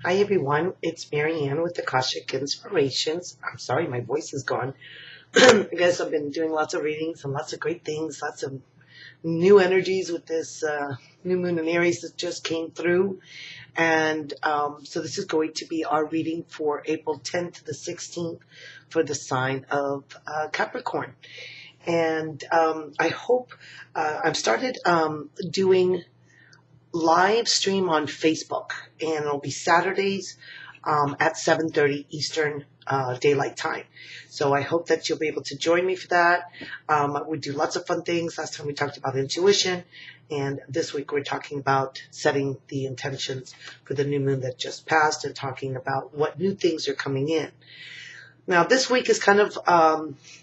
Hi everyone, it's Marianne with Akashic Inspirations. I'm sorry, my voice is gone. I guess I've been doing lots of readings and lots of great things, lots of new energies with this new moon in Aries that just came through. And so this is going to be our reading for April 10th to the 16th for the sign of Capricorn. And I hope I've started doing live stream on Facebook, and it'll be Saturdays at 7:30 Eastern Daylight Time. So I hope that you'll be able to join me for that. We do lots of fun things. Last time we talked about intuition, and this week we're talking about setting the intentions for the new moon that just passed and talking about what new things are coming in. Now, this week is kind of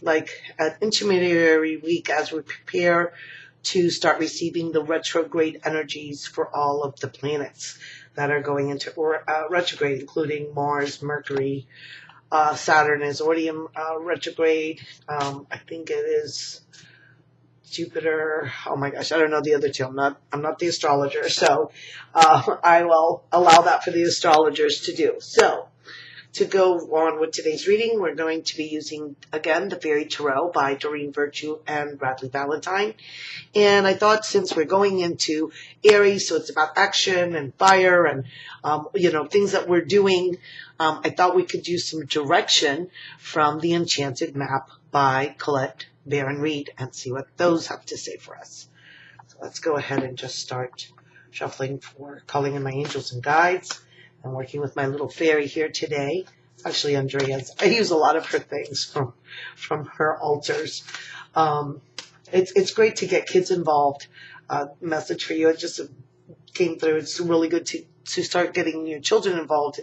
like an intermediary week as we prepare to start receiving the retrograde energies for all of the planets that are going into retrograde, including Mars, Mercury, Saturn is already in retrograde. I think it is Jupiter. Oh my gosh, I don't know the other two. I'm not the astrologer, so I will allow that for the astrologers to do. So, to go on with today's reading, we're going to be using, again, the Fairy Tarot by Doreen Virtue and Bradley Valentine. And I thought since we're going into Aries, so it's about action and fire and, things that we're doing, I thought we could use some direction from the Enchanted Map by Colette Baron Reed and see what those have to say for us. So let's go ahead and just start shuffling for calling in my angels and guides. I'm working with my little fairy here today. Actually, Andrea's. I use a lot of her things from her altars. It's great to get kids involved. Message for you. It just came through. It's really good to start getting your children involved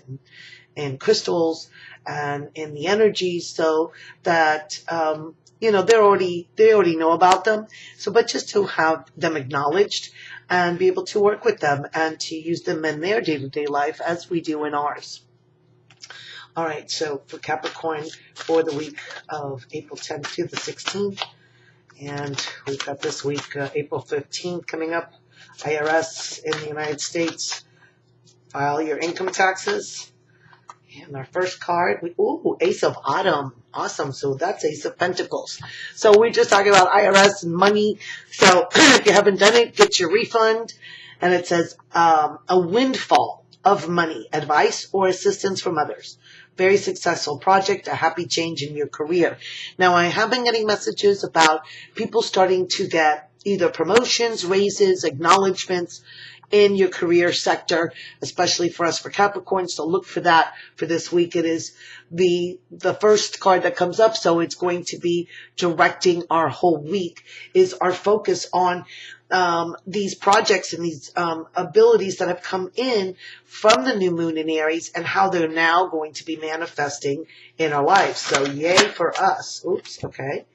in crystals and in the energy, so that they already know about them. So, but just to have them acknowledged and be able to work with them and to use them in their day-to-day life as we do in ours. All right, so for Capricorn for the week of April 10th to the 16th, and we've got this week, April 15th coming up, IRS in the United States, file your income taxes. And our first card, Ace of Autumn. Awesome. So that's Ace of Pentacles. So we're just talking about IRS and money. So if you haven't done it, get your refund. And it says a windfall of money, advice, or assistance from others. Very successful project, a happy change in your career. Now, I have been getting messages about people starting to get either promotions, raises, acknowledgments in your career sector, especially for us for Capricorn. So look for that for this week. It is the first card that comes up, so it's going to be directing our whole week, is our focus on these projects and these abilities that have come in from the new moon in Aries and how they're now going to be manifesting in our lives. So yay for us. Oops, okay.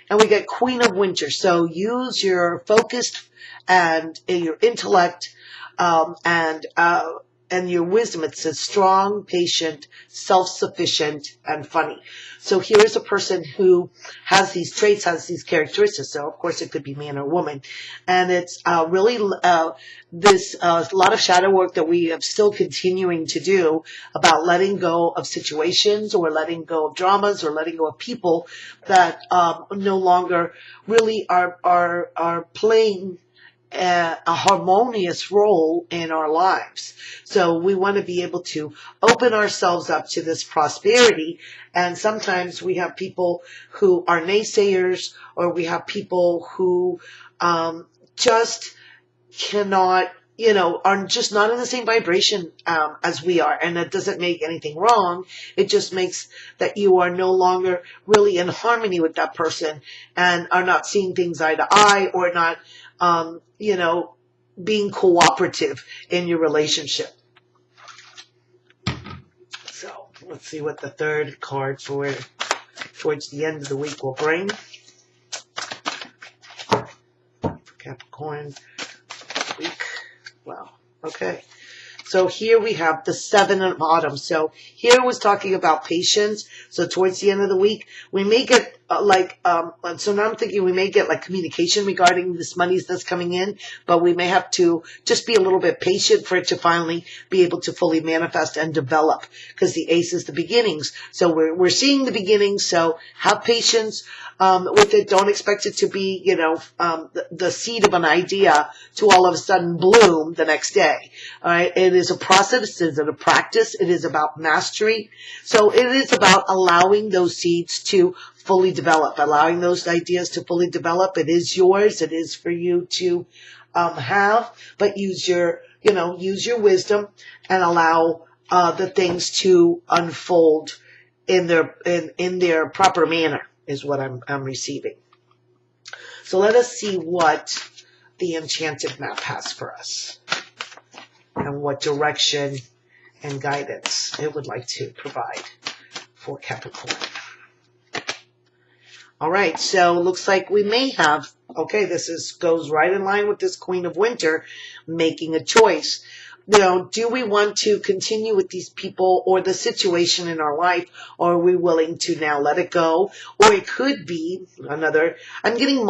And we get Queen of Winter. So use your focused and your intellect and your wisdom. It says strong, patient, self-sufficient, and funny. So here's a person who has these traits, has these characteristics. So of course it could be man or woman, and it's really this a lot of shadow work that we are still continuing to do about letting go of situations or letting go of dramas or letting go of people that no longer really are playing a harmonious role in our lives. So we want to be able to open ourselves up to this prosperity. And sometimes we have people who are naysayers, or we have people who just cannot, are just not in the same vibration as we are. And that doesn't make anything wrong. It just makes that you are no longer really in harmony with that person and are not seeing things eye to eye, or not being cooperative in your relationship. So let's see what the third card for towards the end of the week will bring for Capricorn week. Wow. Okay. So here we have the 7 of Autumn. So here was talking about patience. So towards the end of the week, we may get so now I'm thinking we may get like communication regarding this money that's coming in, but we may have to just be a little bit patient for it to finally be able to fully manifest and develop, because the ace is the beginnings. So we're seeing the beginnings. So have patience with it. Don't expect it to be, the seed of an idea to all of a sudden bloom the next day. All right. It is a process. It is a practice. It is about mastery. So it is about allowing those seeds to fully develop, allowing those ideas to fully develop. It is yours. It is for you to have, but use your wisdom and allow the things to unfold in their proper manner, is what I'm receiving. So let us see what the enchanted map has for us and what direction and guidance it would like to provide for Capricorn. All right, so looks like we may have, this goes right in line with this Queen of Winter making a choice. Do we want to continue with these people or the situation in our life, or are we willing to now let it go? Or it could be I'm getting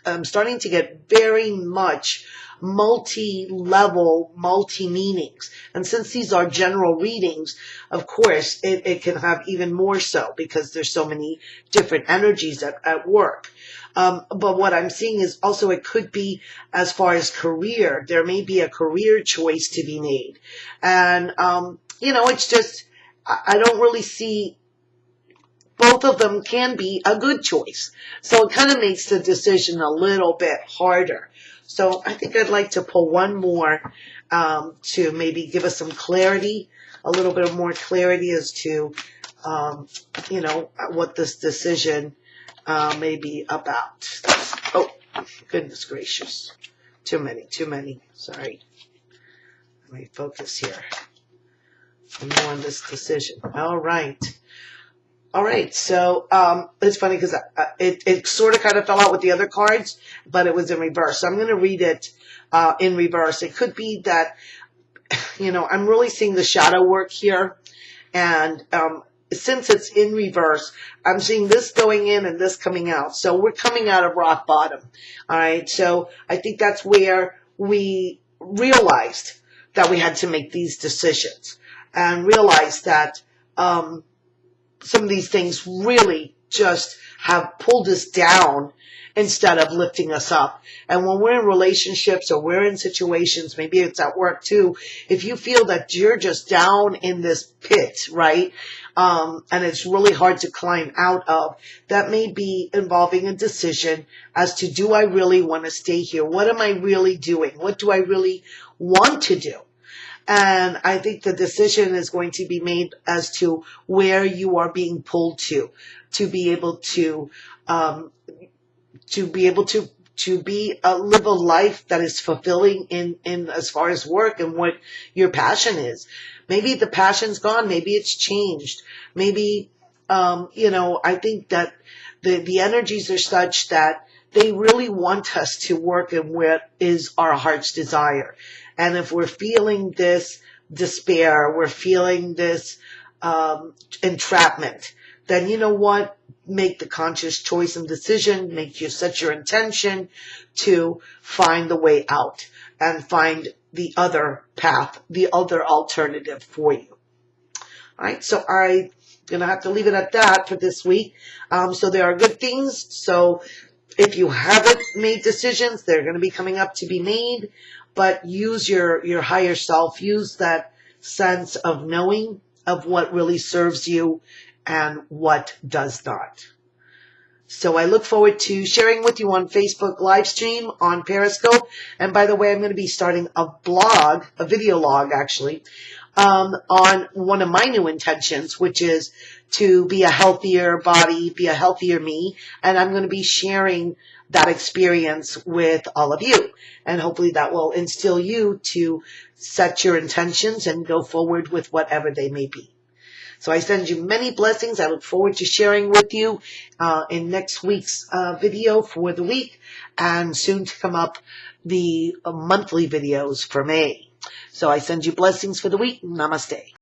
I'm starting to get very much multi-level, multi-meanings. And since these are general readings, of course, it can have even more so, because there's so many different energies at work. But what I'm seeing is also it could be as far as career. There may be a career choice to be made. And, it's just, I don't really see, both of them can be a good choice. So it kind of makes the decision a little bit harder. So I think I'd like to pull one more to maybe give us some clarity, a little bit more clarity as to, what this decision may be about. Oh, goodness gracious. Too many. Sorry. Let me focus here. I'm more on this decision. All right. So it's funny because it sort of kind of fell out with the other cards, but it was in reverse. So I'm going to read it in reverse. It could be that, I'm really seeing the shadow work here. And since it's in reverse, I'm seeing this going in and this coming out. So we're coming out of rock bottom. All right. So I think that's where we realized that we had to make these decisions and realized that some of these things really just have pulled us down instead of lifting us up. And when we're in relationships or we're in situations, maybe it's at work too, if you feel that you're just down in this pit, right, and it's really hard to climb out of, that may be involving a decision as to, do I really want to stay here? What am I really doing? What do I really want to do? And I think the decision is going to be made as to where you are being pulled to be able to live a life that is fulfilling in as far as work and what your passion is. Maybe the passion's gone. Maybe it's changed. Maybe, I think that the energies are such that they really want us to work in what is our heart's desire. And if we're feeling this despair, we're feeling this entrapment, then you know what? Make the conscious choice and decision. Set your intention to find the way out and find the other path, the other alternative for you. All right, so I'm going to have to leave it at that for this week. So there are good things. So if you haven't made decisions, they're going to be coming up to be made. But use your higher self. Use that sense of knowing of what really serves you and what does not. So I look forward to sharing with you on Facebook live stream, on Periscope. And by the way, I'm going to be starting a video log actually, on one of my new intentions, which is to be a healthier body, be a healthier me. And I'm going to be sharing that experience with all of you. And hopefully that will instill you to set your intentions and go forward with whatever they may be. So I send you many blessings. I look forward to sharing with you in next week's video for the week, and soon to come up the monthly videos for May. So I send you blessings for the week. Namaste.